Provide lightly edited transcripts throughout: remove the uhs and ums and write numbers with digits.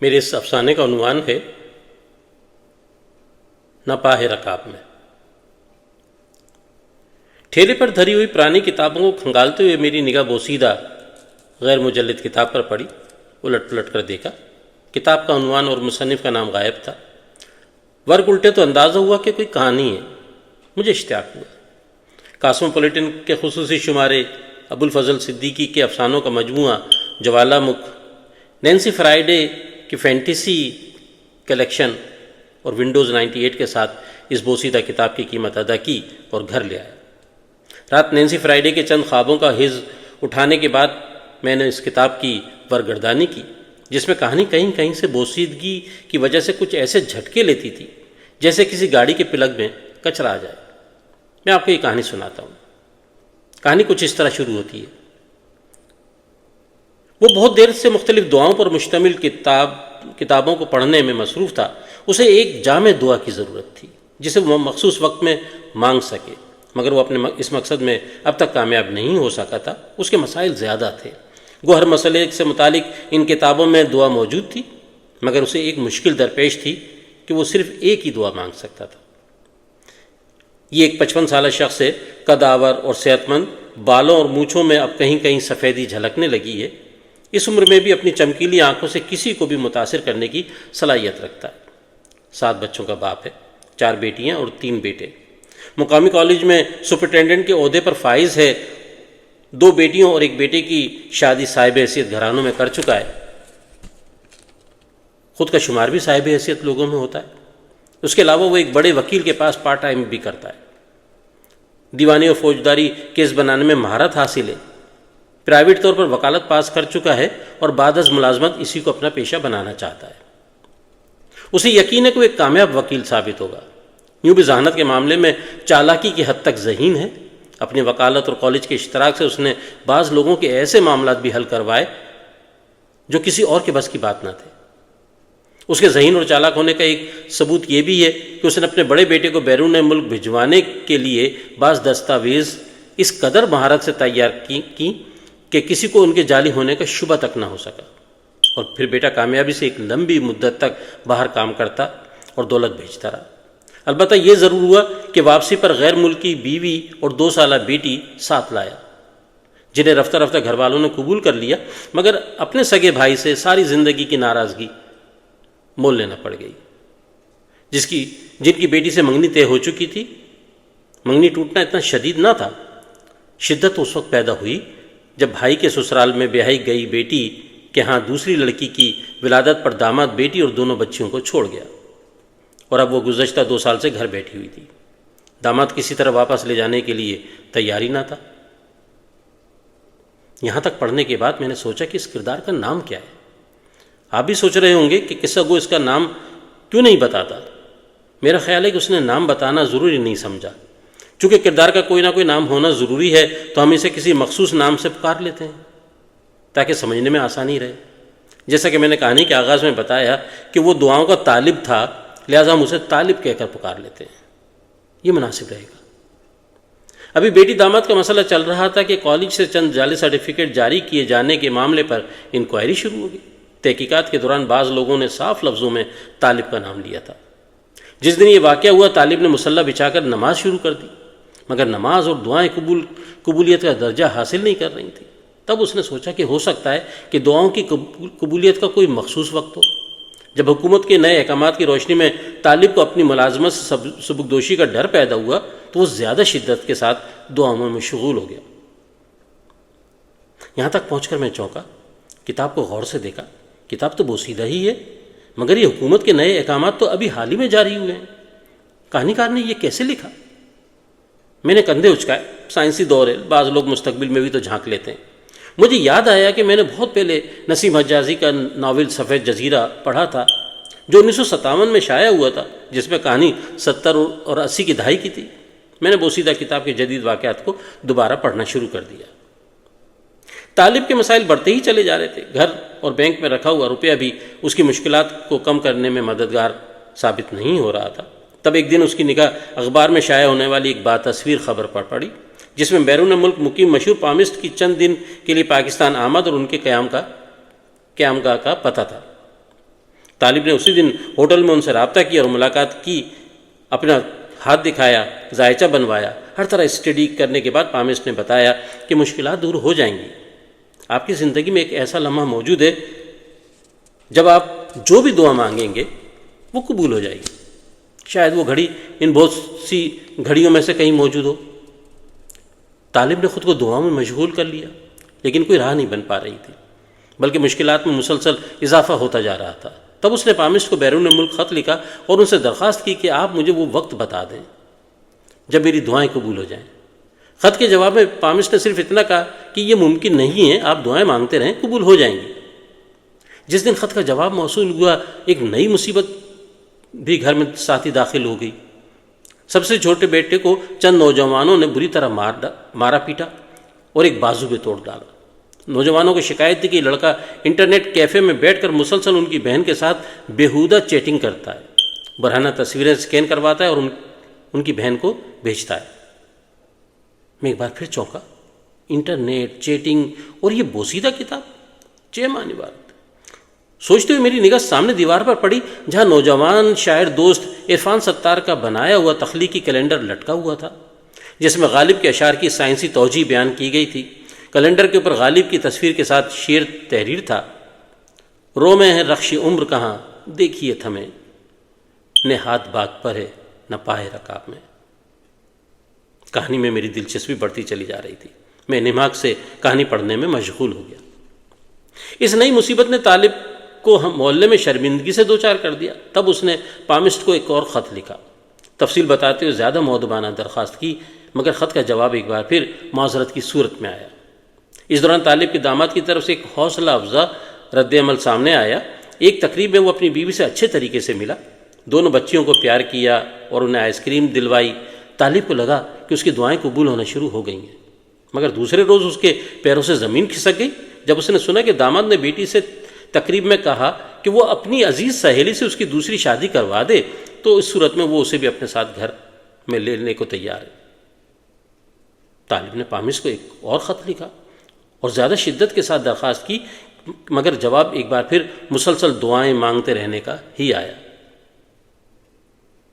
میرے اس افسانے کا عنوان ہے ناپاہ رکاب میں۔ ٹھیلے پر دھری ہوئی پرانی کتابوں کو کھنگالتے ہوئے میری نگاہ بوسیدہ غیر مجلد کتاب پر پڑی۔ الٹ پلٹ کر دیکھا، کتاب کا عنوان اور مصنف کا نام غائب تھا۔ ورق الٹے تو اندازہ ہوا کہ کوئی کہانی ہے۔ مجھے اشتیاق ہوا۔ کاسموپولیٹن کے خصوصی شمارے، ابو الفضل صدیقی کے افسانوں کا مجموعہ جوالا مکھ، نینسی فرائیڈے کی فینٹیسی کلیکشن اور ونڈوز 98 کے ساتھ اس بوسیدہ کتاب کی قیمت ادا کی اور گھر لے آیا۔ رات نینسی فرائیڈے کے چند خوابوں کا حز اٹھانے کے بعد میں نے اس کتاب کی ورگردانی کی، جس میں کہانی کہیں کہیں سے بوسیدگی کی وجہ سے کچھ ایسے جھٹکے لیتی تھی جیسے کسی گاڑی کے پلگ میں کچرا آ جائے۔ میں آپ کو یہ کہانی سناتا ہوں۔ کہانی کچھ اس طرح شروع ہوتی ہے۔ وہ بہت دیر سے مختلف دعاؤں پر مشتمل کتابوں کو پڑھنے میں مصروف تھا۔ اسے ایک جامع دعا کی ضرورت تھی جسے وہ مخصوص وقت میں مانگ سکے، مگر وہ اپنے اس مقصد میں اب تک کامیاب نہیں ہو سکا تھا۔ اس کے مسائل زیادہ تھے۔ وہ ہر مسئلے سے متعلق ان کتابوں میں دعا موجود تھی، مگر اسے ایک مشکل درپیش تھی کہ وہ صرف ایک ہی دعا مانگ سکتا تھا۔ یہ ایک 55 سالہ شخص ہے، قد آور اور صحت مند، بالوں اور مونچھوں میں اب کہیں کہیں سفیدی جھلکنے لگی ہے۔ اس عمر میں بھی اپنی چمکیلی آنکھوں سے کسی کو بھی متاثر کرنے کی صلاحیت رکھتا ہے۔ 7 بچوں کا باپ ہے، 4 بیٹیاں اور 3 بیٹے۔ مقامی کالج میں سپرنٹینڈنٹ کے عہدے پر فائز ہے۔ 2 بیٹیوں اور 1 بیٹے کی شادی صاحب حیثیت گھرانوں میں کر چکا ہے۔ خود کا شمار بھی صاحب حیثیت لوگوں میں ہوتا ہے۔ اس کے علاوہ وہ ایک بڑے وکیل کے پاس پارٹ ٹائم بھی کرتا ہے۔ دیوانی اور فوجداری کیس بنانے میں مہارت حاصل ہے۔ پرائیویٹ طور پر وکالت پاس کر چکا ہے اور بعد از ملازمت اسی کو اپنا پیشہ بنانا چاہتا ہے۔ اسے یقین ہے کہ وہ ایک کامیاب وکیل ثابت ہوگا۔ یوں بھی ذہانت کے معاملے میں چالاکی کی حد تک ذہین ہے۔ اپنی وکالت اور کالج کے اشتراک سے اس نے بعض لوگوں کے ایسے معاملات بھی حل کروائے جو کسی اور کے بس کی بات نہ تھے۔ اس کے ذہین اور چالاک ہونے کا ایک ثبوت یہ بھی ہے کہ اس نے اپنے بڑے بیٹے کو بیرون ملک بھجوانے کے لیے بعض دستاویز اس قدر مہارت سے تیار کی کہ کسی کو ان کے جعلی ہونے کا شبہ تک نہ ہو سکا، اور پھر بیٹا کامیابی سے ایک لمبی مدت تک باہر کام کرتا اور دولت بھیجتا رہا۔ البتہ یہ ضرور ہوا کہ واپسی پر غیر ملکی بیوی اور 2 سالہ بیٹی ساتھ لایا، جنہیں رفتہ رفتہ گھر والوں نے قبول کر لیا، مگر اپنے سگے بھائی سے ساری زندگی کی ناراضگی مول لینا پڑ گئی۔ جن کی بیٹی سے منگنی طے ہو چکی تھی، منگنی ٹوٹنا اتنا شدید نہ تھا۔ شدت اس وقت پیدا ہوئی جب بھائی کے سسرال میں بیاہی گئی بیٹی کے ہاں دوسری لڑکی کی ولادت پر داماد بیٹی اور دونوں بچیوں کو چھوڑ گیا، اور اب وہ گزشتہ 2 سال سے گھر بیٹھی ہوئی تھی۔ داماد کسی طرح واپس لے جانے کے لیے تیار ہی نہ تھا۔ یہاں تک پڑھنے کے بعد میں نے سوچا کہ اس کردار کا نام کیا ہے۔ آپ بھی سوچ رہے ہوں گے کہ قصہ گو اس کا نام کیوں نہیں بتاتا۔ میرا خیال ہے کہ اس نے نام بتانا ضروری نہیں سمجھا۔ چونکہ کردار کا کوئی نہ کوئی نام ہونا ضروری ہے تو ہم اسے کسی مخصوص نام سے پکار لیتے ہیں تاکہ سمجھنے میں آسانی رہے۔ جیسا کہ میں نے کہانی کے آغاز میں بتایا کہ وہ دعاؤں کا طالب تھا، لہٰذا ہم اسے طالب کہہ کر پکار لیتے ہیں، یہ مناسب رہے گا۔ ابھی بیٹی داماد کا مسئلہ چل رہا تھا کہ کالج سے چند جعلی سرٹیفکیٹ جاری کیے جانے کے معاملے پر انکوائری شروع ہو گئی۔ تحقیقات کے دوران بعض لوگوں نے صاف لفظوں میں طالب کا نام لیا تھا۔ جس دن یہ واقعہ ہوا، طالب نے مصلی بچھا کر نماز شروع کر دی، مگر نماز اور دعائیں قبولیت کا درجہ حاصل نہیں کر رہی تھیں۔ تب اس نے سوچا کہ ہو سکتا ہے کہ دعاؤں کی قبولیت کا کوئی مخصوص وقت ہو۔ جب حکومت کے نئے احکامات کی روشنی میں طالب کو اپنی ملازمت سے سبکدوشی کا ڈر پیدا ہوا تو وہ زیادہ شدت کے ساتھ دعاؤں میں مشغول ہو گیا۔ یہاں تک پہنچ کر میں چونکا، کتاب کو غور سے دیکھا۔ کتاب تو بوسیدہ ہی ہے، مگر یہ حکومت کے نئے احکامات تو ابھی حال ہی میں جاری ہوئے ہیں۔ کہانی کار نے یہ کیسے لکھا؟ میں نے کندھے اچکائے۔ سائنسی دور ہے، بعض لوگ مستقبل میں بھی تو جھانک لیتے ہیں۔ مجھے یاد آیا کہ میں نے بہت پہلے نسیم حجازی کا ناول سفید جزیرہ پڑھا تھا، جو 1957 میں شائع ہوا تھا، جس میں کہانی 70 اور 80 کی دہائی کی تھی۔ میں نے بوسیدہ کتاب کے جدید واقعات کو دوبارہ پڑھنا شروع کر دیا۔ طالب کے مسائل بڑھتے ہی چلے جا رہے تھے۔ گھر اور بینک میں رکھا ہوا روپیہ بھی اس کی مشکلات کو کم کرنے میں مددگار ثابت نہیں ہو رہا تھا۔ تب ایک دن اس کی نگاہ اخبار میں شائع ہونے والی ایک باتصویر خبر پر پڑی، جس میں بیرون ملک مقیم مشہور پامسٹ کی چند دن کے لیے پاکستان آمد اور ان کے قیامگاہ کا پتہ تھا۔ طالب نے اسی دن ہوٹل میں ان سے رابطہ کیا اور ملاقات کی، اپنا ہاتھ دکھایا، ذائچہ بنوایا۔ ہر طرح اسٹڈی کرنے کے بعد پامسٹ نے بتایا کہ مشکلات دور ہو جائیں گی، آپ کی زندگی میں ایک ایسا لمحہ موجود ہے جب آپ جو بھی دعا مانگیں گے وہ قبول ہو جائے گی۔ شاید وہ گھڑی ان بہت سی گھڑیوں میں سے کہیں موجود ہو۔ طالب نے خود کو دعاؤں میں مشغول کر لیا، لیکن کوئی راہ نہیں بن پا رہی تھی، بلکہ مشکلات میں مسلسل اضافہ ہوتا جا رہا تھا۔ تب اس نے پامسٹ کو بیرون ملک خط لکھا اور ان سے درخواست کی کہ آپ مجھے وہ وقت بتا دیں جب میری دعائیں قبول ہو جائیں۔ خط کے جواب میں پامسٹ نے صرف اتنا کہا کہ یہ ممکن نہیں ہے، آپ دعائیں مانگتے رہیں، قبول ہو جائیں گی۔ جس دن خط کا جواب موصول ہوا، ایک نئی مصیبت بھی گھر میں ساتھی داخل ہو گئی۔ سب سے چھوٹے بیٹے کو چند نوجوانوں نے بری طرح مارا پیٹا اور ایک بازو پہ توڑ ڈالا۔ نوجوانوں کی شکایت تھی کہ یہ لڑکا انٹرنیٹ کیفے میں بیٹھ کر مسلسل ان کی بہن کے ساتھ بیہودہ چیٹنگ کرتا ہے، برہنہ تصویریں اسکین کرواتا ہے اور ان کی بہن کو بھیجتا ہے۔ میں ایک بار پھر چونکا، انٹرنیٹ، چیٹنگ اور یہ بوسیدہ کتاب، چھ معنی بات۔ سوچتے ہوئے میری نگاہ سامنے دیوار پر پڑی جہاں نوجوان شاعر دوست عرفان ستار کا بنایا ہوا تخلیقی کیلنڈر لٹکا ہوا تھا، جس میں غالب کے اشعار کی سائنسی توجیہ بیان کی گئی تھی۔ کیلنڈر کے اوپر غالب کی تصویر کے ساتھ شعر تحریر تھا: رو میں ہے رخش عمر کہاں، دیکھیے تھمے، نہ ہاتھ باغ پر ہے نہ پائے رکاب میں۔ کہانی میں میری دلچسپی بڑھتی چلی جا رہی تھی، میں نماغ سے کہانی پڑھنے میں مشغول ہو گیا۔ اس نئی مصیبت نے طالب کو محلے میں شرمندگی سے دوچار کر دیا۔ تب اس نے پامسٹ کو ایک اور خط لکھا، تفصیل بتاتے ہوئے زیادہ مؤدبانہ درخواست کی، مگر خط کا جواب ایک بار پھر معذرت کی صورت میں آیا۔ اس دوران طالب کے داماد کی طرف سے ایک حوصلہ افزا رد عمل سامنے آیا۔ ایک تقریب میں وہ اپنی بیوی سے اچھے طریقے سے ملا، دونوں بچیوں کو پیار کیا اور انہیں آئس کریم دلوائی۔ طالب کو لگا کہ اس کی دعائیں قبول ہونا شروع ہو گئی ہیں، مگر دوسرے روز اس کے پیروں سے زمین کھسک گئی جب اس نے سنا کہ داماد نے بیٹی سے تقریب میں کہا کہ وہ اپنی عزیز سہیلی سے اس کی دوسری شادی کروا دے، تو اس صورت میں وہ اسے بھی اپنے ساتھ گھر میں لینے کو تیار ہے۔ طالب نے پامسٹ کو ایک اور خط لکھا اور زیادہ شدت کے ساتھ درخواست کی، مگر جواب ایک بار پھر مسلسل دعائیں مانگتے رہنے کا ہی آیا۔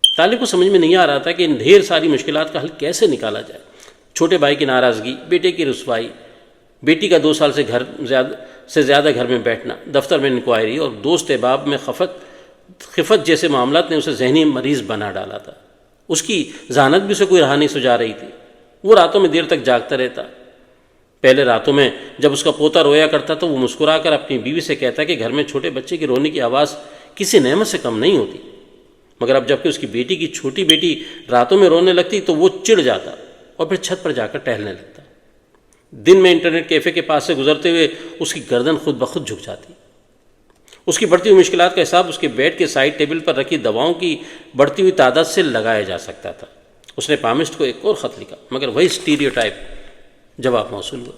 طالب کو سمجھ میں نہیں آ رہا تھا کہ ان ڈھیر ساری مشکلات کا حل کیسے نکالا جائے۔ چھوٹے بھائی کی ناراضگی، بیٹے کی رسوائی، بیٹی کا 2 سال سے زیادہ گھر میں بیٹھنا، دفتر میں انکوائری اور دوست احباب میں خفت جیسے معاملات نے اسے ذہنی مریض بنا ڈالا تھا۔ اس کی ذہانت بھی اسے کوئی راہ نہیں سجا رہی تھی۔ وہ راتوں میں دیر تک جاگتا رہتا۔ پہلے راتوں میں جب اس کا پوتا رویا کرتا تو وہ مسکرا کر اپنی بیوی سے کہتا کہ گھر میں چھوٹے بچے کے رونے کی آواز کسی نعمت سے کم نہیں ہوتی، مگر اب جب کہ اس کی بیٹی کی چھوٹی بیٹی راتوں میں رونے لگتی تو وہ چڑ جاتا اور پھر چھت پر جا کر ٹہلنے لگتا۔ دن میں انٹرنیٹ کیفے کے پاس سے گزرتے ہوئے اس کی گردن خود بخود جھک جاتی۔ اس کی بڑھتی ہوئی مشکلات کا حساب اس کے بیڈ کے سائڈ ٹیبل پر رکھی دواؤں کی بڑھتی ہوئی تعداد سے لگایا جا سکتا تھا۔ اس نے پامسٹ کو ایک اور خط لکھا، مگر وہی اسٹیریوٹائپ جواب موصول ہوا۔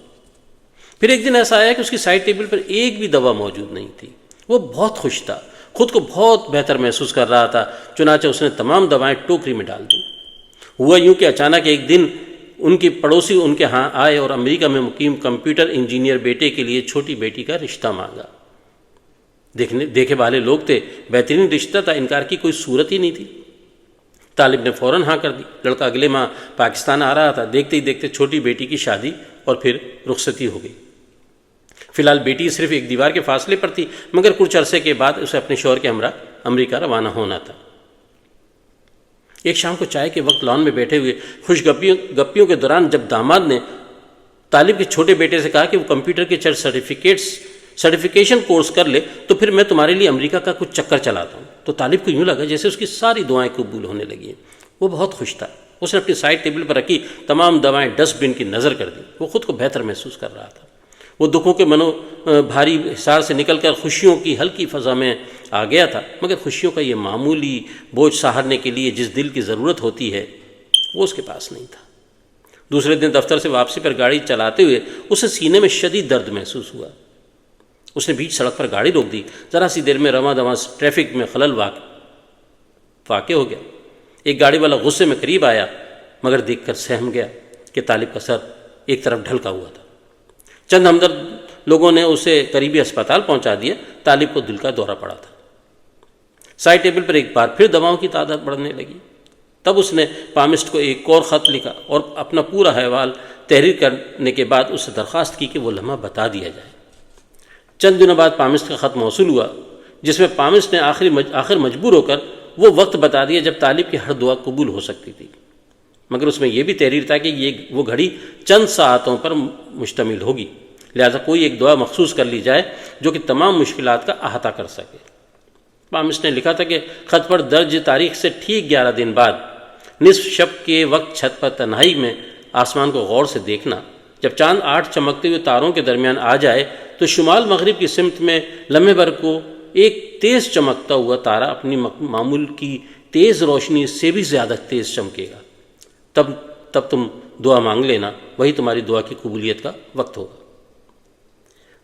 پھر ایک دن ایسا آیا کہ اس کی سائڈ ٹیبل پر ایک بھی دوا موجود نہیں تھی۔ وہ بہت خوش تھا، خود کو بہت بہتر محسوس کر رہا تھا، چنانچہ اس نے تمام دوائیں ٹوکری میں ڈال دیں۔ ہوا یوں کہ اچانک ایک دن ان کی پڑوسی ان کے ہاں آئے اور امریکہ میں مقیم کمپیوٹر انجینئر بیٹے کے لیے چھوٹی بیٹی کا رشتہ مانگا۔ دیکھے والے لوگ تھے، بہترین رشتہ تھا، انکار کی کوئی صورت ہی نہیں تھی۔ طالب نے فوراً ہاں کر دی۔ لڑکا اگلے ماہ پاکستان آ رہا تھا۔ دیکھتے ہی دیکھتے چھوٹی بیٹی کی شادی اور پھر رخصتی ہو گئی۔ فی الحال بیٹی صرف ایک دیوار کے فاصلے پر تھی، مگر کچھ عرصے کے بعد اسے اپنے شوہر کے ہمراہ امریکہ روانہ ہونا تھا۔ ایک شام کو چائے کے وقت لان میں بیٹھے ہوئے خوش گپیوں کے دوران جب داماد نے طالب کے چھوٹے بیٹے سے کہا کہ وہ کمپیوٹر کے چند سرٹیفیکیشن کورس کر لے تو پھر میں تمہارے لیے امریکہ کا کچھ چکر چلاتا ہوں، تو طالب کو یوں لگا جیسے اس کی ساری دعائیں قبول ہونے لگی ہیں۔ وہ بہت خوش تھا۔ اس نے اپنی سائڈ ٹیبل پر رکھی تمام دوائیں ڈسٹ بن کی نظر کر دی۔ وہ خود کو بہتر محسوس کر رہا تھا۔ وہ دکھوں کے بھاری حصار سے نکل کر خوشیوں کی ہلکی فضا میں آ گیا تھا، مگر خوشیوں کا یہ معمولی بوجھ سہارنے کے لیے جس دل کی ضرورت ہوتی ہے وہ اس کے پاس نہیں تھا۔ دوسرے دن دفتر سے واپسی پر گاڑی چلاتے ہوئے اسے سینے میں شدید درد محسوس ہوا۔ اس نے بیچ سڑک پر گاڑی روک دی۔ ذرا سی دیر میں رواں دواں ٹریفک میں خلل واقع ہو گیا۔ ایک گاڑی والا غصے میں قریب آیا، مگر دیکھ کر سہم گیا کہ طالب کا سر ایک طرف ڈھلکا ہوا تھا۔ چند ہمدرد لوگوں نے اسے قریبی اسپتال پہنچا دیا۔ طالب کو دل کا دورہ پڑا تھا۔ سائڈ ٹیبل پر ایک بار پھر دواؤں کی تعداد بڑھنے لگی۔ تب اس نے پامسٹ کو ایک اور خط لکھا اور اپنا پورا احوال تحریر کرنے کے بعد اس سے درخواست کی کہ وہ لمحہ بتا دیا جائے۔ چند دنوں بعد پامسٹ کا خط موصول ہوا، جس میں پامسٹ نے آخر مجبور ہو کر وہ وقت بتا دیا جب طالب کی ہر دعا قبول ہو سکتی تھی، مگر اس میں یہ بھی تحریر تھا کہ وہ گھڑی چند ساعتوں پر مشتمل ہوگی، لہذا کوئی ایک دعا مخصوص کر لی جائے جو کہ تمام مشکلات کا احاطہ کر سکے۔ پامسٹ نے لکھا تھا کہ خط پر درج تاریخ سے ٹھیک 11 دن بعد نصف شب کے وقت چھت پر تنہائی میں آسمان کو غور سے دیکھنا، جب چاند 8 چمکتے ہوئے تاروں کے درمیان آ جائے تو شمال مغرب کی سمت میں لمحے بھر کو ایک تیز چمکتا ہوا تارا اپنی معمول کی تیز روشنی سے بھی زیادہ تیز چمکے گا، تب تم دعا مانگ لینا، وہی تمہاری دعا کی قبولیت کا وقت ہوگا۔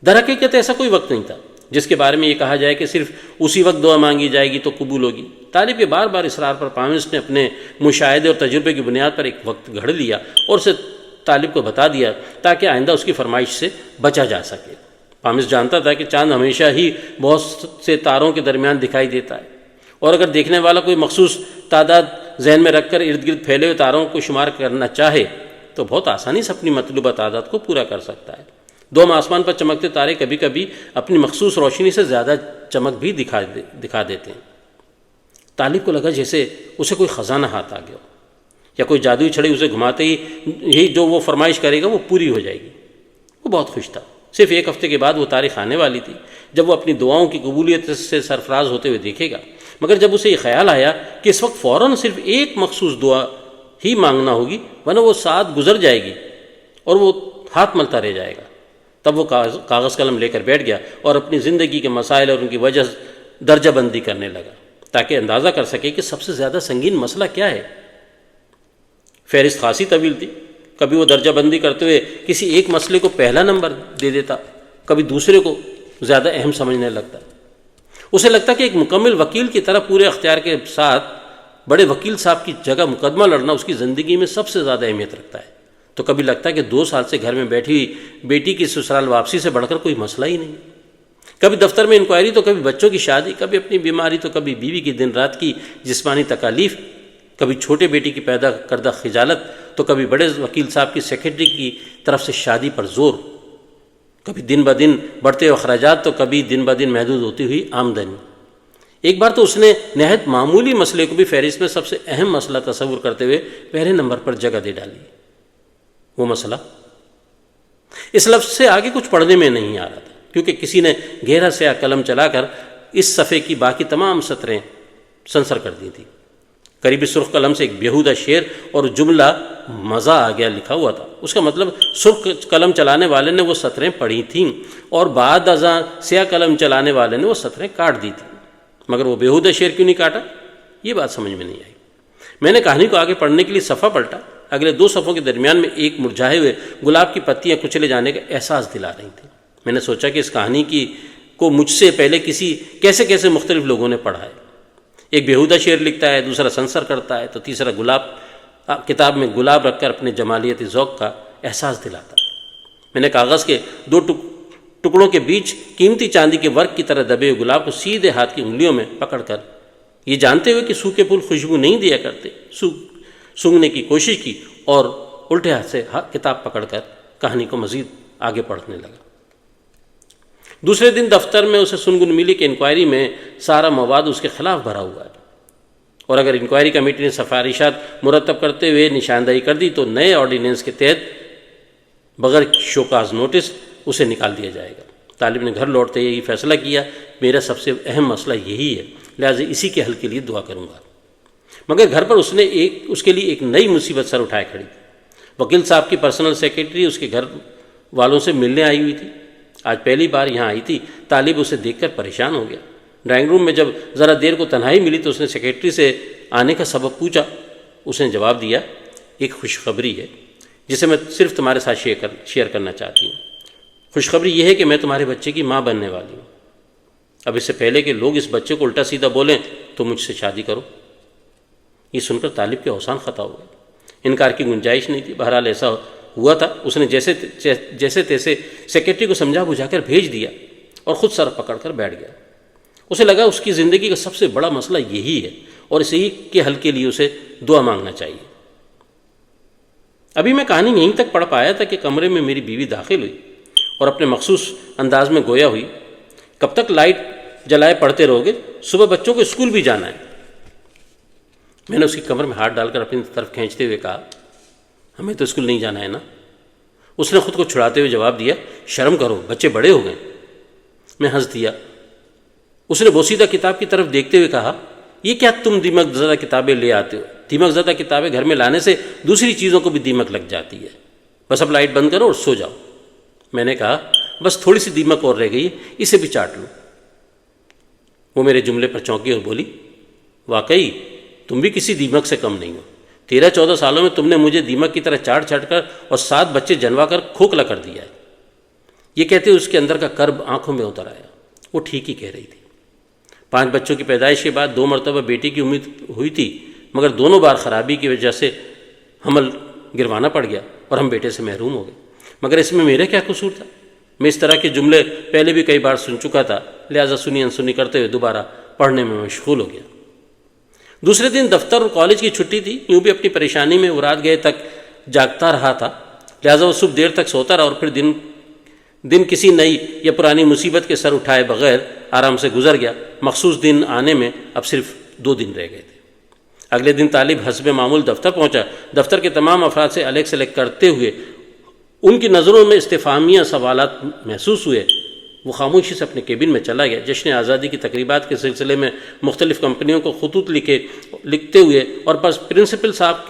در حقیقت ایسا کوئی وقت نہیں تھا جس کے بارے میں یہ کہا جائے کہ صرف اسی وقت دعا مانگی جائے گی تو قبول ہوگی۔ طالب کے بار بار اصرار پر پامسٹ نے اپنے مشاہدے اور تجربے کی بنیاد پر ایک وقت گھڑ لیا اور اسے طالب کو بتا دیا تاکہ آئندہ اس کی فرمائش سے بچا جا سکے۔ پامسٹ جانتا تھا کہ چاند ہمیشہ ہی بہت سے تاروں کے درمیان دکھائی دیتا ہے، اور اگر دیکھنے والا کوئی مخصوص تعداد ذہن میں رکھ کر ارد گرد پھیلے ہوئے تاروں کو شمار کرنا چاہے تو بہت آسانی سے اپنی مطلوبہ تعداد کو پورا کر سکتا ہے۔ دوم آسمان پر چمکتے تارے کبھی کبھی اپنی مخصوص روشنی سے زیادہ چمک بھی دکھا دیتے ہیں۔ طالب کو لگا جیسے اسے کوئی خزانہ ہاتھ آ گیا یا کوئی جادوئی چھڑی اسے گھماتے ہی جو وہ فرمائش کرے گا وہ پوری ہو جائے گی۔ وہ بہت خوش تھا۔ صرف ایک ہفتے کے بعد وہ تاریخ آنے والی تھی جب وہ اپنی دعاؤں کی قبولیت سے سرفراز ہوتے ہوئے دیکھے گا، مگر جب اسے یہ خیال آیا کہ اس وقت فوراً صرف ایک مخصوص دعا ہی مانگنا ہوگی ورنہ وہ ساعت گزر جائے گی اور وہ ہاتھ ملتا رہ جائے گا، تب وہ کاغذ قلم لے کر بیٹھ گیا اور اپنی زندگی کے مسائل اور ان کی وجہ درجہ بندی کرنے لگا تاکہ اندازہ کر سکے کہ سب سے زیادہ سنگین مسئلہ کیا ہے۔ فہرست خاصی طویل تھی، کبھی وہ درجہ بندی کرتے ہوئے کسی ایک مسئلے کو پہلا نمبر دے دیتا، کبھی دوسرے کو زیادہ اہم سمجھنے لگتا۔ اسے لگتا کہ ایک مکمل وکیل کی طرح پورے اختیار کے ساتھ بڑے وکیل صاحب کی جگہ مقدمہ لڑنا اس کی زندگی میں سب سے زیادہ اہمیت رکھتا ہے، تو کبھی لگتا کہ 2 سال سے گھر میں بیٹھی بیٹی کی سسرال واپسی سے بڑھ کر کوئی مسئلہ ہی نہیں۔ کبھی دفتر میں انکوائری تو کبھی بچوں کی شادی، کبھی اپنی بیماری تو کبھی بیوی کی دن رات کی جسمانی تکالیف، کبھی چھوٹے بیٹی کی پیدا کردہ خجالت تو کبھی بڑے وکیل صاحب کی سیکرٹری کی طرف سے شادی پر زور، کبھی دن بدن بڑھتے اخراجات تو کبھی دن بدن محدود ہوتی ہوئی آمدنی۔ ایک بار تو اس نے نہایت معمولی مسئلے کو بھی فہرست میں سب سے اہم مسئلہ تصور کرتے ہوئے پہلے نمبر پر جگہ دے ڈالی۔ وہ مسئلہ اس لفظ سے آگے کچھ پڑھنے میں نہیں آ رہا تھا، کیونکہ کسی نے گہرا سیاہ قلم چلا کر اس صفحے کی باقی تمام سطریں سنسر کر دی تھی۔ قریبی سرخ قلم سے ایک بیہودہ شعر اور جملہ مزہ آ گیا لکھا ہوا تھا۔ اس کا مطلب سرخ قلم چلانے والے نے وہ سطریں پڑھی تھیں اور بعد ازاں سیاہ قلم چلانے والے نے وہ سطریں کاٹ دی تھیں، مگر وہ بیہودہ شعر کیوں نہیں کاٹا، یہ بات سمجھ میں نہیں آئی۔ میں نے کہانی کو آگے پڑھنے کے لیے صفحہ پلٹا، اگلے 2 صفحوں کے درمیان میں ایک مرجھائے ہوئے گلاب کی پتیاں کچلے جانے کا احساس دلا رہی تھیں۔ میں نے سوچا کہ اس کہانی کو مجھ سے پہلے کیسے مختلف لوگوں نے پڑھا ہے۔ ایک بیہودہ شعر لکھتا ہے، دوسرا سنسر کرتا ہے، تو تیسرا کتاب میں گلاب رکھ کر اپنے جمالیتی ذوق کا احساس دلاتا ہے۔ میں نے کاغذ کے 2 ٹکڑوں کے بیچ قیمتی چاندی کے ورق کی طرح دبے ہوئے گلاب کو سیدھے ہاتھ کی انگلیوں میں پکڑ کر، یہ جانتے ہوئے کہ سوکھے پھول خوشبو نہیں دیا کرتے، سونگھنے کی کوشش کی اور الٹے ہاتھ سے کتاب پکڑ کر کہانی کو مزید آگے پڑھنے لگا۔ دوسرے دن دفتر میں اسے سنگن ملی کہ انکوائری میں سارا مواد اس کے خلاف بھرا ہوا ہے، اور اگر انکوائری کمیٹی نے سفارشات مرتب کرتے ہوئے نشاندہی کر دی تو نئے آرڈیننس کے تحت بغیر شوکاز نوٹس اسے نکال دیا جائے گا۔ طالب نے گھر لوٹتے یہی فیصلہ کیا، میرا سب سے اہم مسئلہ یہی ہے، لہٰذا اسی کے حل کے لیے دعا کروں گا۔ مگر گھر پر اس کے لیے ایک نئی مصیبت سر اٹھائے کھڑی۔ وکیل صاحب کی پرسنل سیکرٹری اس کے گھر والوں سے ملنے آئی ہوئی تھی۔ آج پہلی بار یہاں آئی تھی۔ طالب اسے دیکھ کر پریشان ہو گیا۔ ڈرائنگ روم میں جب ذرا دیر کو تنہائی ملی تو اس نے سیکرٹری سے آنے کا سبب پوچھا۔ اس نے جواب دیا، ایک خوشخبری ہے جسے میں صرف تمہارے ساتھ شیئر کرنا چاہتی ہوں۔ خوشخبری یہ ہے کہ میں تمہارے بچے کی ماں بننے والی ہوں۔ اب اس سے پہلے کہ لوگ اس بچے کو الٹا سیدھا بولیں تو مجھ سے شادی کرو۔ یہ سن کر طالب کے اوسان خطا ہو گئے۔ انکار کی گنجائش نہیں تھی۔ بہرحال ایسا ہوا تھا۔ اس نے جیسے تیسے سیکرٹری کو سمجھا بجھا کر بھیج دیا اور خود سر پکڑ کر بیٹھ گیا۔ اسے لگا اس کی زندگی کا سب سے بڑا مسئلہ یہی ہے اور اسی کے حل کے لیے اسے دعا مانگنا چاہیے۔ ابھی میں کہانی یہیں تک پڑھ پایا تھا کہ کمرے میں میری بیوی داخل ہوئی اور اپنے مخصوص انداز میں گویا ہوئی، کب تک لائٹ جلائے پڑھتے رہو گے؟ صبح بچوں کو اسکول بھی جانا ہے۔ میں نے اس کی کمر میں ہاتھ ڈال کر اپنی طرف کھینچتے ہوئے کہا، ہمیں تو اسکول نہیں جانا ہے نا؟ اس نے خود کو چھڑاتے ہوئے جواب دیا، شرم کرو، بچے بڑے ہو گئے۔ میں ہنس دیا۔ اس نے بوسیدہ کتاب کی طرف دیکھتے ہوئے کہا، یہ کیا تم دیمک زدہ کتابیں لے آتے ہو؟ دیمک زدہ کتابیں گھر میں لانے سے دوسری چیزوں کو بھی دیمک لگ جاتی ہے، بس اب لائٹ بند کرو اور سو جاؤ۔ میں نے کہا، بس تھوڑی سی دیمک اور رہ گئی ہے، اسے بھی چاٹ لوں۔ وہ میرے جملے پر چونکی اور بولی، واقعی تم بھی کسی دیمک سے کم نہیں ہو، 13-14 سالوں میں تم نے مجھے دیمک کی طرح چاٹ چاٹ کر اور 7 بچے جنوا کر کھوکھلا کر دیا ہے۔ یہ کہتے اس کے اندر کا کرب آنکھوں میں اتر آیا۔ وہ ٹھیک ہی کہہ رہی تھی۔ 5 بچوں کی پیدائش کے بعد 2 مرتبہ بیٹی کی امید ہوئی تھی، مگر دونوں بار خرابی کی وجہ سے حمل گروانا پڑ گیا اور ہم بیٹے سے محروم ہو گئے۔ مگر اس میں میرا کیا قصور تھا؟ میں اس طرح کے جملے پہلے بھی کئی بار سن چکا تھا، لہٰذا سنی انسنی کرتے ہوئے دوبارہ پڑھنے میں مشغول ہو گیا۔ دوسرے دن دفتر اور کالج کی چھٹی تھی، یوں بھی اپنی پریشانی میں وہ رات گئے تک جاگتا رہا تھا، لہٰذا وہ صبح دیر تک سوتا رہا اور پھر دن کسی نئی یا پرانی مصیبت کے سر اٹھائے بغیر آرام سے گزر گیا۔ مخصوص دن آنے میں اب صرف 2 دن رہ گئے تھے۔ اگلے دن طالب حسب معمول دفتر پہنچا۔ دفتر کے تمام افراد سے الیگ سلیگ کرتے ہوئے ان کی نظروں میں استفہامیہ سوالات محسوس ہوئے۔ وہ خاموشی سے اپنے کیبن میں چلا گیا۔ جشن آزادی کی تقریبات کے سلسلے میں مختلف کمپنیوں کو خطوط لکھتے ہوئے اور بس پرنسپل صاحب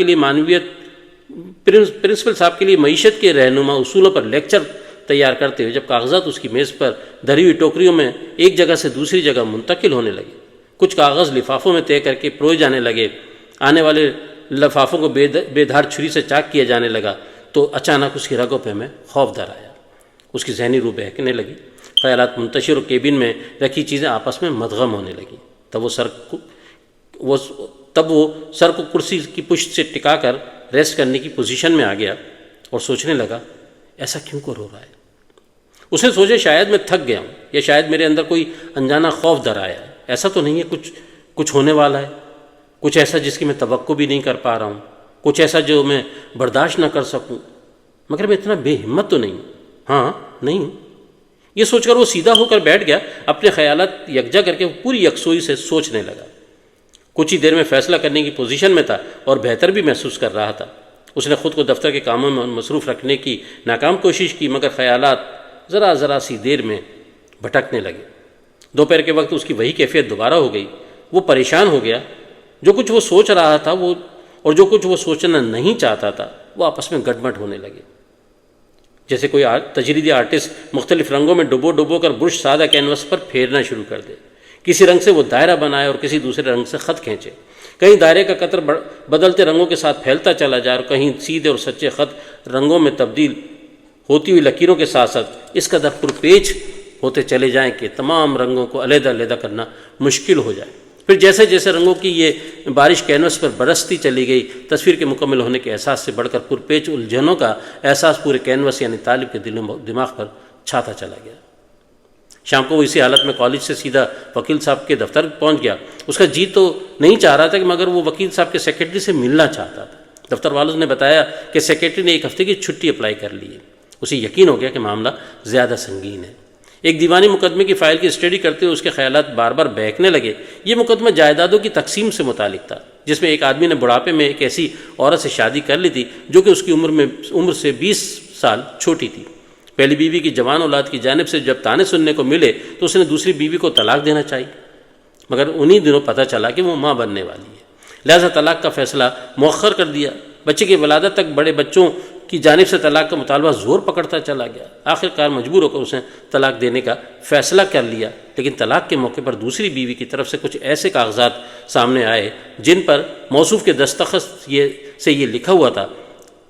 کے لیے معیشت کے رہنما اصولوں پر لیکچر تیار کرتے ہوئے جب کاغذات اس کی میز پر دھری ہوئی ٹوکریوں میں ایک جگہ سے دوسری جگہ منتقل ہونے لگے، کچھ کاغذ لفافوں میں طے کر کے پروئے جانے لگے، آنے والے لفافوں کو بے دھار چھری سے چاک کیا جانے لگا، تو اچانک اس کی رگوں پہ میں خوف در آیا۔ اس کی ذہنی روح بہکنے لگی، خیالات منتشر اور کیبن میں رکھی چیزیں آپس میں مدغم ہونے لگیں۔ تب وہ سر کو کرسی کی پشت سے ٹکا کر ریسٹ کرنے کی پوزیشن میں آ گیا اور سوچنے لگا، ایسا کیوں کر ہو رہا ہے؟ اس نے سوچا شاید میں تھک گیا ہوں، یا شاید میرے اندر کوئی انجانا خوف در آیا ہے۔ ایسا تو نہیں ہے کچھ ہونے والا ہے، کچھ ایسا جس کی میں توقع بھی نہیں کر پا رہا ہوں، کچھ ایسا جو میں برداشت نہ کر سکوں، مگر میں اتنا بے ہمت تو نہیں ہوں۔ ہاں نہیں ہوں۔ یہ سوچ کر وہ سیدھا ہو کر بیٹھ گیا، اپنے خیالات یکجا کر کے پوری یکسوئی سے سوچنے لگا۔ کچھ ہی دیر میں فیصلہ کرنے کی پوزیشن میں تھا اور بہتر بھی محسوس کر رہا تھا۔ اس نے خود کو دفتر کے کاموں میں مصروف رکھنے کی ناکام کوشش کی، مگر خیالات ذرا سی دیر میں بھٹکنے لگے۔ دوپہر کے وقت اس کی وہی کیفیت دوبارہ ہو گئی۔ وہ پریشان ہو گیا۔ جو کچھ وہ سوچ رہا تھا اور جو کچھ وہ سوچنا نہیں چاہتا تھا وہ آپس میں گڈمڈ ہونے لگے، جیسے کوئی تجریدی آرٹسٹ مختلف رنگوں میں ڈبو کر برش سادہ کینوس پر پھیرنا شروع کر دے۔ کسی رنگ سے وہ دائرہ بنائے اور کسی دوسرے رنگ سے خط کھینچے، کہیں دائرے کا قطر بدلتے رنگوں کے ساتھ پھیلتا چلا جائے اور کہیں سیدھے اور سچے خط رنگوں میں تبدیل ہوتی ہوئی لکیروں کے ساتھ ساتھ اس قدر پرپیچ ہوتے چلے جائیں کہ تمام رنگوں کو علیحدہ علیحدہ کرنا مشکل ہو جائے۔ پھر جیسے جیسے رنگوں کی یہ بارش کینوس پر برستی چلی گئی، تصویر کے مکمل ہونے کے احساس سے بڑھ کر پرپیچ الجھنوں کا احساس پورے کینوس یعنی طالب کے دماغ پر چھاتا چلا گیا۔ شام کو وہ اسی حالت میں کالج سے سیدھا وکیل صاحب کے دفتر پہنچ گیا۔ اس کا جی تو نہیں چاہ رہا تھا، مگر وہ وکیل صاحب کے سیکرٹری سے ملنا چاہتا تھا۔ دفتر والوں نے بتایا کہ سیکرٹری نے 1 ہفتے کی چھٹی اپلائی کر لی ہے۔ اسے یقین ہو گیا کہ معاملہ زیادہ سنگین ہے۔ ایک دیوانی مقدمے کی فائل کی اسٹڈی کرتے ہوئے اس کے خیالات بار بار بہکنے لگے۔ یہ مقدمہ جائیدادوں کی تقسیم سے متعلق تھا، جس میں ایک آدمی نے بڑھاپے میں ایک ایسی عورت سے شادی کر لی تھی جو کہ اس کی عمر سے 20 سال چھوٹی تھی۔ پہلی بیوی کی جوان اولاد کی جانب سے جب تانے سننے کو ملے تو اس نے دوسری بیوی کو طلاق دینا چاہی، مگر انہی دنوں پتہ چلا کہ وہ ماں بننے والی ہے، لہذا طلاق کا فیصلہ مؤخر کر دیا۔ بچے کی ولادت تک بڑے بچوں کی جانب سے طلاق کا مطالبہ زور پکڑتا چلا گیا۔ آخر کار مجبور ہو کر اس نے طلاق دینے کا فیصلہ کر لیا، لیکن طلاق کے موقع پر دوسری بیوی کی طرف سے کچھ ایسے کاغذات سامنے آئے جن پر موصوف کے دستخط سے یہ لکھا ہوا تھا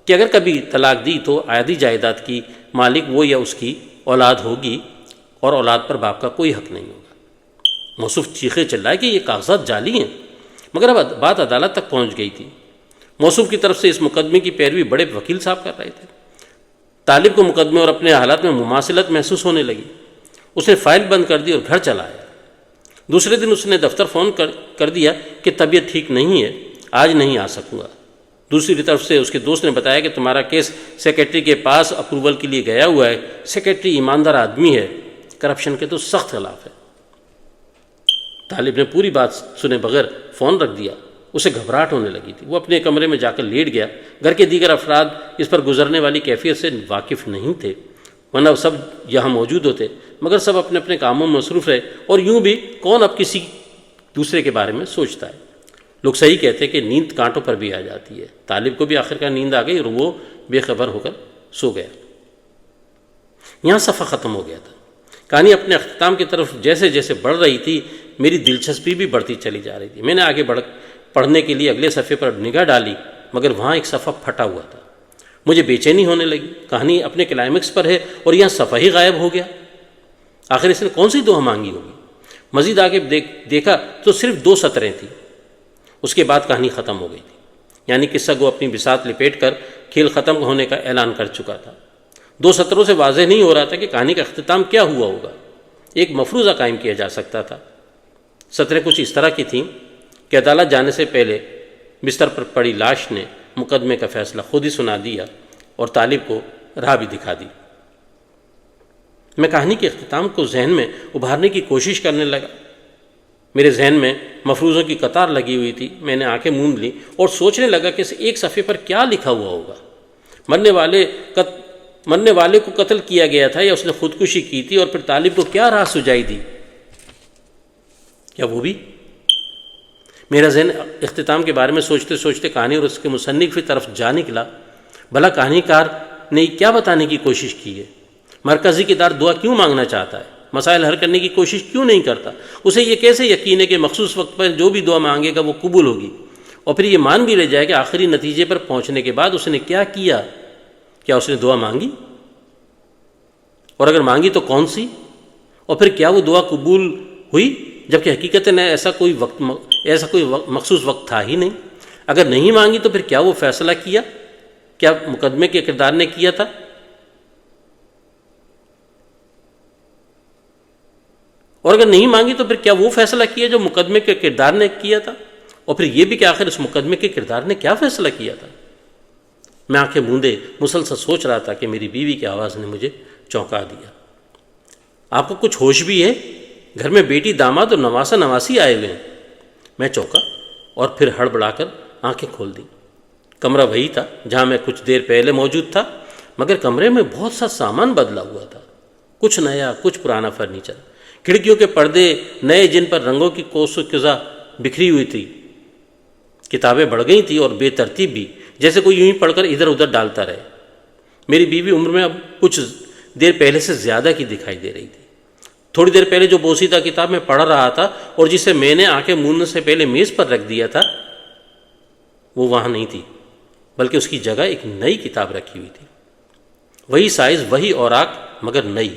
کہ اگر کبھی طلاق دی تو آدھی جائیداد کی مالک وہ یا اس کی اولاد ہوگی اور اولاد پر باپ کا کوئی حق نہیں ہوگا۔ موصوف چیخے چلائے کہ یہ کاغذات جعلی ہیں، مگر اب بات عدالت تک پہنچ گئی تھی۔ موصوف کی طرف سے اس مقدمے کی پیروی بڑے وکیل صاحب کر رہے تھے۔ طالب کو مقدمے اور اپنے حالات میں مماثلت محسوس ہونے لگی۔ اس نے فائل بند کر دی اور گھر چلا آیا۔ دوسرے دن اس نے دفتر فون کر دیا کہ طبیعت ٹھیک نہیں ہے، آج نہیں آ سکوں گا۔ دوسری طرف سے اس کے دوست نے بتایا کہ تمہارا کیس سیکرٹری کے پاس اپروول کے لیے گیا ہوا ہے، سیکرٹری ایماندار آدمی ہے، کرپشن کے تو سخت خلاف ہے۔ طالب نے پوری بات سنے بغیر فون رکھ دیا۔ اسے گھبراہٹ ہونے لگی تھی۔ وہ اپنے کمرے میں جا کر لیٹ گیا۔ گھر کے دیگر افراد اس پر گزرنے والی کیفیت سے واقف نہیں تھے، ورنہ سب یہاں موجود ہوتے، مگر سب اپنے اپنے کاموں میں مصروف رہے، اور یوں بھی کون اب کسی دوسرے کے بارے میں سوچتا ہے۔ لوگ صحیح کہتے کہ نیند کانٹوں پر بھی آ جاتی ہے۔ طالب کو بھی آخرکار نیند آ گئی اور وہ بے خبر ہو کر سو گیا۔ یہاں صفحہ ختم ہو گیا تھا۔ کہانی اپنے اختتام کی طرف جیسے جیسے بڑھ رہی تھی، میری دلچسپی بھی بڑھتی چلی جا رہی تھی۔ میں نے آگے پڑھنے کے لیے اگلے صفحے پر نگاہ ڈالی، مگر وہاں ایک صفحہ پھٹا ہوا تھا۔ مجھے بے چینی ہونے لگی۔ کہانی اپنے کلائمیکس پر ہے اور یہاں صفحہ ہی غائب ہو گیا۔ آخر اس نے کون سی دعا مانگی ہوگی؟ مزید آگے دیکھا تو صرف 2 سطریں تھیں۔ اس کے بعد کہانی ختم ہو گئی تھی، یعنی قصہ گو اپنی بساط لپیٹ کر کھیل ختم ہونے کا اعلان کر چکا تھا۔ 2 سطروں سے واضح نہیں ہو رہا تھا کہ کہانی کا اختتام کیا ہوا ہوگا۔ ایک مفروضہ قائم کیا جا سکتا تھا۔ سطریں کچھ اس طرح کی تھیں کہ عدالت جانے سے پہلے بستر پر پڑی لاش نے مقدمے کا فیصلہ خود ہی سنا دیا اور طالب کو راہ بھی دکھا دی۔ میں کہانی کے اختتام کو ذہن میں ابھارنے کی کوشش کرنے لگا۔ میرے ذہن میں مفروضوں کی قطار لگی ہوئی تھی۔ میں نے آنکھیں موند لی اور سوچنے لگا کہ اس ایک صفحے پر کیا لکھا ہوا ہوگا۔ مرنے والے کو قتل کیا گیا تھا یا اس نے خودکشی کی تھی، اور پھر طالب کو کیا راہ سجائی دی؟ کیا وہ بھی؟ میرا ذہن اختتام کے بارے میں سوچتے سوچتے کہانی اور اس کے مصنف کی طرف جا نکلا۔ بھلا کہانی کار نے کیا بتانے کی کوشش کی ہے؟ مرکزی کردار دعا کیوں مانگنا چاہتا ہے؟ مسائل حل کرنے کی کوشش کیوں نہیں کرتا؟ اسے یہ کیسے یقین ہے کہ مخصوص وقت پر جو بھی دعا مانگے گا وہ قبول ہوگی؟ اور پھر یہ مان بھی لے جائے کہ آخری نتیجے پر پہنچنے کے بعد اس نے کیا کیا؟ کیا اس نے دعا مانگی؟ اور اگر مانگی تو کون سی؟ اور پھر کیا وہ دعا قبول ہوئی؟ جبکہ حقیقت میں ایسا کوئی مخصوص وقت تھا ہی نہیں۔ اگر نہیں مانگی تو پھر کیا وہ فیصلہ کیا؟ کیا مقدمے کے کردار نے کیا تھا؟ اور اگر نہیں مانگی تو پھر کیا وہ فیصلہ کیا جو مقدمے کے کردار نے کیا تھا؟ اور پھر یہ بھی کہ آخر اس مقدمے کے کردار نے کیا فیصلہ کیا تھا؟ میں آنکھیں موندے مسلسل سوچ رہا تھا کہ میری بیوی کی آواز نے مجھے چونکا دیا۔ آپ کو کچھ ہوش بھی ہے؟ گھر میں بیٹی، داماد اور نواسا نواسی آئے ہوئے ہیں۔ میں چونکا اور پھر ہڑبڑا کر آنکھیں کھول دیں۔ کمرہ وہی تھا جہاں میں کچھ دیر پہلے موجود تھا، مگر کمرے میں بہت سا سامان بدلا ہوا تھا، کچھ نیا کچھ پرانا فرنیچر، کھڑکیوں کے پردے نئے جن پر رنگوں کی کوس و قزح بکھری ہوئی تھی، کتابیں بڑھ گئی تھیں اور بے ترتیب بھی، جیسے کوئی یوں ہی پڑھ کر ادھر ادھر ڈالتا رہے۔ میری بیوی عمر میں اب کچھ دیر پہلے سے زیادہ کی دکھائی دے رہی تھی۔ تھوڑی دیر پہلے جو بوسیدہ کتاب میں پڑھ رہا تھا اور جسے میں نے آنکھیں موندنے سے پہلے میز پر رکھ دیا تھا، وہ وہاں نہیں تھی، بلکہ اس کی جگہ ایک نئی کتاب رکھی ہوئی تھی۔ وہی سائز، وہی اوراق، مگر نئی۔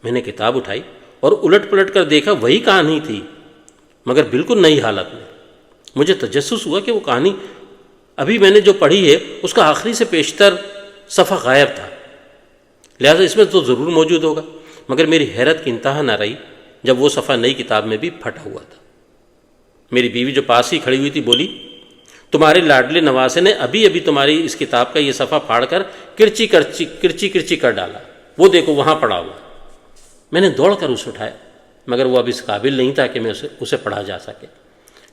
میں نے کتاب اٹھائی اور الٹ پلٹ کر دیکھا، وہی کہانی تھی، مگر بالکل نئی حالت میں۔ مجھے تجسس ہوا کہ وہ کہانی ابھی میں نے جو پڑھی ہے اس کا آخری سے پیشتر صفحہ غائب تھا، لہذا اس میں تو ضرور موجود ہوگا۔ مگر میری حیرت کی انتہا نہ رہی جب وہ صفحہ نئی کتاب میں بھی پھٹا ہوا تھا۔ میری بیوی جو پاس ہی کھڑی ہوئی تھی بولی، تمہارے لاڈلے نواسے نے ابھی ابھی تمہاری اس کتاب کا یہ صفحہ پھاڑ کر کرچی کر ڈالا، وہ دیکھو وہاں پڑا ہوا۔ میں نے دوڑ کر اسے اٹھایا، مگر وہ اب اس قابل نہیں تھا کہ میں اسے پڑھا جا سکے۔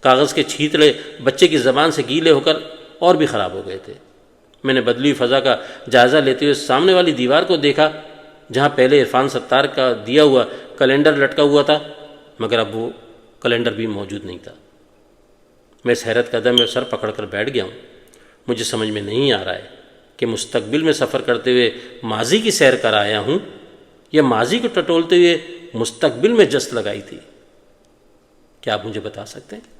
کاغذ کے چھیتڑے بچے کی زبان سے گیلے ہو کر اور بھی خراب ہو گئے تھے۔ میں نے بدلی فضا کا جائزہ لیتے ہوئے سامنے والی دیوار کو دیکھا جہاں پہلے عرفان ستار کا دیا ہوا کیلنڈر لٹکا ہوا تھا، مگر اب وہ کیلنڈر بھی موجود نہیں تھا۔ میں اس حیرت قدم میں سر پکڑ کر بیٹھ گیا ہوں۔ مجھے سمجھ میں نہیں آ رہا ہے کہ مستقبل میں سفر کرتے ہوئے ماضی کی سیر کر آیا ہوں یا ماضی کو ٹٹولتے ہوئے مستقبل میں جست لگائی تھی۔ کیا آپ مجھے بتا سکتے ہیں؟